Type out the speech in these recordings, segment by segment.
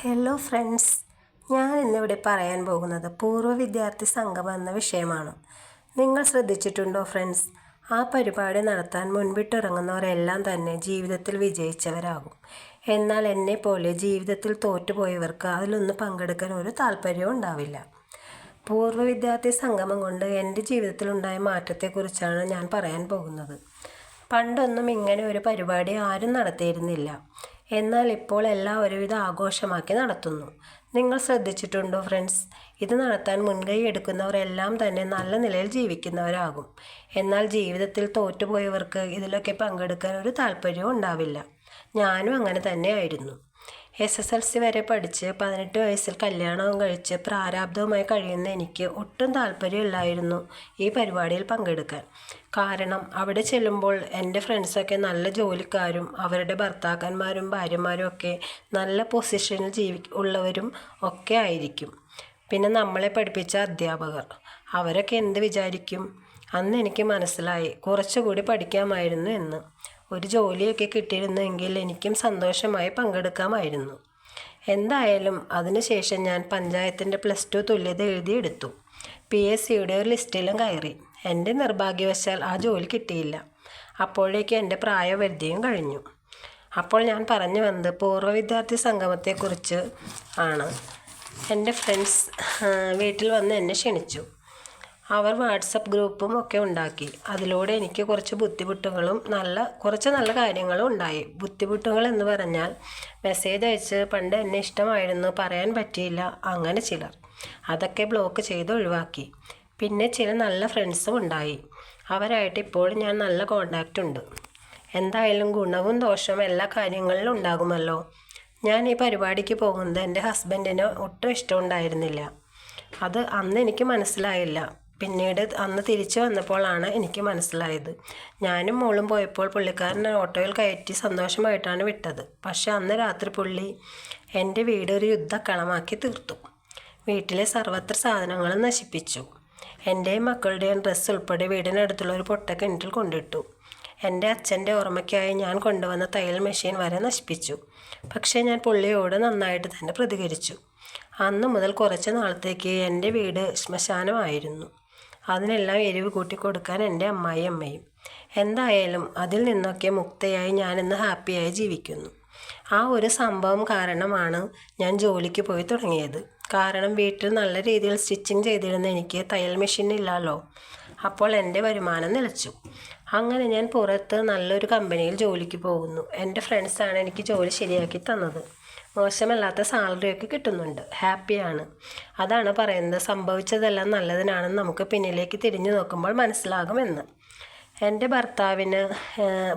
Hello friends, ഞാൻ ഇന്നിവിടെ പറയാൻ പോകുന്നത് പൂർവ്വ വിദ്യാർത്ഥി സംഗമം എന്ന വിഷയമാണ്. നിങ്ങൾ ശ്രദ്ധിച്ചിട്ടുണ്ടോ ഫ്രണ്ട്സ്? ആ പരിപാടി നടത്താൻ മുൻപിട്ടിറങ്ങുന്നവരെല്ലാം തന്നെ ജീവിതത്തിൽ വിജയിച്ചവരാകും. എന്നാൽ എന്നെപ്പോലെ ജീവിതത്തിൽ തോറ്റുപോയവർക്ക് അതിലൊന്നും പങ്കെടുക്കാൻ ഒരു താല്പര്യവും ഉണ്ടാവില്ല. പൂർവ്വ വിദ്യാർത്ഥി സംഗമം കൊണ്ട് എൻ്റെ ജീവിതത്തിലുണ്ടായ മാറ്റത്തെക്കുറിച്ചാണ് ഞാൻ പറയാൻ പോകുന്നത്. പണ്ടൊന്നും ഇങ്ങനെ ഒരു പരിപാടി ആരും നടത്തിയിരുന്നില്ല. എന്നാൽ ഇപ്പോൾ എല്ലാവരും ഇത് ആഘോഷമാക്കി നടത്തുന്നു. നിങ്ങൾ ശ്രദ്ധിച്ചിട്ടുണ്ടോ ഫ്രണ്ട്സ്? ഇത് നടത്താൻ മുൻകൈ എടുക്കുന്നവരെല്ലാം തന്നെ നല്ല നിലയിൽ ജീവിക്കുന്നവരാകും. എന്നാൽ ജീവിതത്തിൽ തോറ്റുപോയവർക്ക് ഇതിലൊക്കെ പങ്കെടുക്കാൻ ഒരു താല്പര്യവും ഉണ്ടാവില്ല. ഞാനും അങ്ങനെ തന്നെയായിരുന്നു. SSLC വരെ പഠിച്ച് 18 വയസ്സിൽ കല്യാണവും കഴിച്ച് പ്രാരാബ്ധവുമായി കഴിയുന്ന എനിക്ക് ഒട്ടും താല്പര്യമില്ലായിരുന്നു ഈ പരിപാടിയിൽ പങ്കെടുക്കാൻ. കാരണം അവിടെ ചെല്ലുമ്പോൾ എൻ്റെ ഫ്രണ്ട്സൊക്കെ നല്ല ജോലിക്കാരും അവരുടെ ഭർത്താക്കന്മാരും ഭാര്യമാരും ഒക്കെ നല്ല പൊസിഷനിൽ ഉള്ളവരും ഒക്കെ ആയിരിക്കും. പിന്നെ നമ്മളെ പഠിപ്പിച്ച അധ്യാപകർ, അവരൊക്കെ എന്ത് വിചാരിക്കും? അന്ന് എനിക്ക് മനസ്സിലായി കുറച്ചുകൂടി പഠിക്കാമായിരുന്നു എന്ന്. ഒരു ജോലിയൊക്കെ കിട്ടിയിരുന്നെങ്കിൽ എനിക്കും സന്തോഷമായി പങ്കെടുക്കാമായിരുന്നു. എന്തായാലും അതിനുശേഷം ഞാൻ പഞ്ചായത്തിൻ്റെ +2 തുല്യത എഴുതിയെടുത്തു. PSCയുടെ ഒരു ലിസ്റ്റിലും കയറി. എൻ്റെ നിർഭാഗ്യവശാൽ ആ ജോലി കിട്ടിയില്ല. അപ്പോഴേക്കും എൻ്റെ പ്രായപരിധിയും കഴിഞ്ഞു. അപ്പോൾ ഞാൻ പറഞ്ഞു വന്നത് പൂർവ്വ വിദ്യാർത്ഥി സംഗമത്തെക്കുറിച്ച് ആണ്. എൻ്റെ ഫ്രണ്ട്സ് വീട്ടിൽ വന്ന് എന്നെ ക്ഷണിച്ചു. അവർ വാട്സപ്പ് ഗ്രൂപ്പും ഒക്കെ ഉണ്ടാക്കി. അതിലൂടെ എനിക്ക് കുറച്ച് ബുദ്ധിമുട്ടുകളും കുറച്ച് നല്ല കാര്യങ്ങളും ഉണ്ടായി. ബുദ്ധിമുട്ടുകൾ എന്ന് പറഞ്ഞാൽ മെസ്സേജ് അയച്ച് പണ്ട് എന്നെ ഇഷ്ടമായിരുന്നു പറയാൻ പറ്റിയില്ല, അങ്ങനെ ചിലർ. അതൊക്കെ ബ്ലോക്ക് ചെയ്ത് ഒഴിവാക്കി. പിന്നെ ചില നല്ല ഫ്രണ്ട്സും ഉണ്ടായി. അവരായിട്ട് ഇപ്പോഴും ഞാൻ നല്ല കോണ്ടാക്റ്റ് ഉണ്ട്. എന്തായാലും ഗുണവും ദോഷവും എല്ലാ കാര്യങ്ങളിലും ഉണ്ടാകുമല്ലോ. ഞാൻ ഈ പരിപാടിക്ക് പോകുന്നത് എൻ്റെ ഹസ്ബൻഡിന് ഒട്ടും ഇഷ്ടമുണ്ടായിരുന്നില്ല. അത് അന്ന് എനിക്ക് മനസ്സിലായില്ല. പിന്നീട് അന്ന് തിരിച്ചു വന്നപ്പോഴാണ് എനിക്ക് മനസ്സിലായത്. ഞാനും മോളും പോയപ്പോൾ പുള്ളിക്കാരൻ ഓട്ടോയിൽ കയറ്റി സന്തോഷമായിട്ടാണ് വിട്ടത്. പക്ഷെ അന്ന് രാത്രി പുള്ളി എൻ്റെ വീട് ഒരു യുദ്ധക്കളമാക്കി തീർത്തു. വീട്ടിലെ സർവ്വത്ര സാധനങ്ങളും നശിപ്പിച്ചു. എൻ്റെയും മക്കളുടെയും ഡ്രസ്സ് ഉൾപ്പെടെ വീടിനടുത്തുള്ള ഒരു പൊട്ടക്കിണറ്റിൽ കൊണ്ടിട്ടു. എൻ്റെ അച്ഛൻ്റെ ഓർമ്മയ്ക്കായി ഞാൻ കൊണ്ടുവന്ന തയ്യൽ മെഷീൻ വരെ നശിപ്പിച്ചു. പക്ഷേ ഞാൻ പുള്ളിയോട് നന്നായിട്ട് തന്നെ പ്രതികരിച്ചു. അന്ന് മുതൽ കുറച്ച് നാളത്തേക്ക് എൻ്റെ വീട് ശ്മശാനമായിരുന്നു. അതിനെല്ലാം എരിവ് കൂട്ടിക്കൊടുക്കാൻ എൻ്റെ അമ്മായിയമ്മയും. എന്തായാലും അതിൽ നിന്നൊക്കെ മുക്തയായി ഞാനിന്ന് ഹാപ്പിയായി ജീവിക്കുന്നു. ആ ഒരു സംഭവം കാരണമാണ് ഞാൻ ജോലിക്ക് പോയി തുടങ്ങിയത്. കാരണം വീട്ടിൽ നല്ല രീതിയിൽ സ്റ്റിച്ചിങ് ചെയ്തിരുന്ന എനിക്ക് തയ്യൽ മെഷീൻ ഇല്ലല്ലോ. അപ്പോൾ എൻ്റെ വരുമാനം നിലച്ചു. അങ്ങനെ ഞാൻ പുറത്ത് നല്ലൊരു കമ്പനിയിൽ ജോലിക്ക് പോകുന്നു. എൻ്റെ ഫ്രണ്ട്സാണ് എനിക്ക് ജോലി ശരിയാക്കി തന്നത്. മോശമല്ലാത്ത സാലറിയൊക്കെ കിട്ടുന്നുണ്ട്. ഹാപ്പിയാണ്. അതാണ് പറയുന്നത്, സംഭവിച്ചതെല്ലാം നല്ലതിനാണെന്ന് നമുക്ക് പിന്നിലേക്ക് തിരിഞ്ഞു നോക്കുമ്പോൾ മനസ്സിലാകുമെന്ന്. എൻ്റെ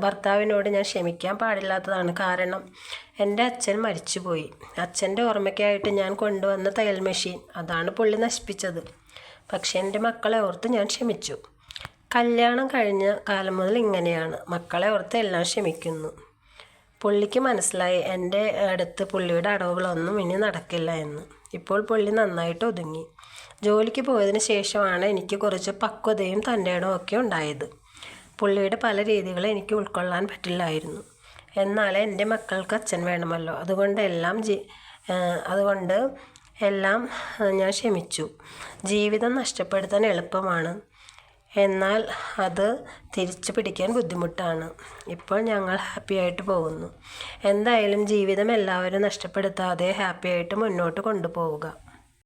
ഭർത്താവിനോട് ഞാൻ ക്ഷമിക്കാൻ പാടില്ലാത്തതാണ്. കാരണം എൻ്റെ അച്ഛൻ മരിച്ചുപോയി. അച്ഛൻ്റെ ഓർമ്മയ്ക്കായിട്ട് ഞാൻ കൊണ്ടുവന്ന തയ്യൽ മെഷീൻ, അതാണ് പുള്ളി നശിപ്പിച്ചത്. പക്ഷേ എൻ്റെ മക്കളെ ഓർത്ത് ഞാൻ ക്ഷമിച്ചു. കല്യാണം കഴിഞ്ഞ കാലം മുതൽ ഇങ്ങനെയാണ്, മക്കളെ ഓർത്ത് എല്ലാം ക്ഷമിക്കുന്നു. പുള്ളിക്ക് മനസ്സിലായി എൻ്റെ അടുത്ത് പുള്ളിയുടെ അടവുകളൊന്നും ഇനി നടക്കില്ല എന്ന്. ഇപ്പോൾ പുള്ളി നന്നായിട്ട് ഒതുങ്ങി. ജോലിക്ക് പോയതിന് ശേഷമാണ് എനിക്ക് കുറച്ച് പക്വതയും തൻ്റെ ഇടവും ഒക്കെ ഉണ്ടായത്. പുള്ളിയുടെ പല രീതികളും എനിക്ക് ഉൾക്കൊള്ളാൻ പറ്റില്ലായിരുന്നു. എന്നാൽ എൻ്റെ മക്കൾക്ക് അച്ഛൻ വേണമല്ലോ. അതുകൊണ്ട് എല്ലാം ഞാൻ ക്ഷമിച്ചു. ജീവിതം നഷ്ടപ്പെടുത്താൻ എളുപ്പമാണ്, എന്നാൽ അത് തിരിച്ചു പിടിക്കാൻ ബുദ്ധിമുട്ടാണ്. ഇപ്പോൾ ഞങ്ങൾ ഹാപ്പിയായിട്ട് പോകുന്നു. എന്തായാലും ജീവിതം എല്ലാവരും നഷ്ടപ്പെടുത്താതെ ഹാപ്പിയായിട്ട് മുന്നോട്ട് കൊണ്ടുപോവുക.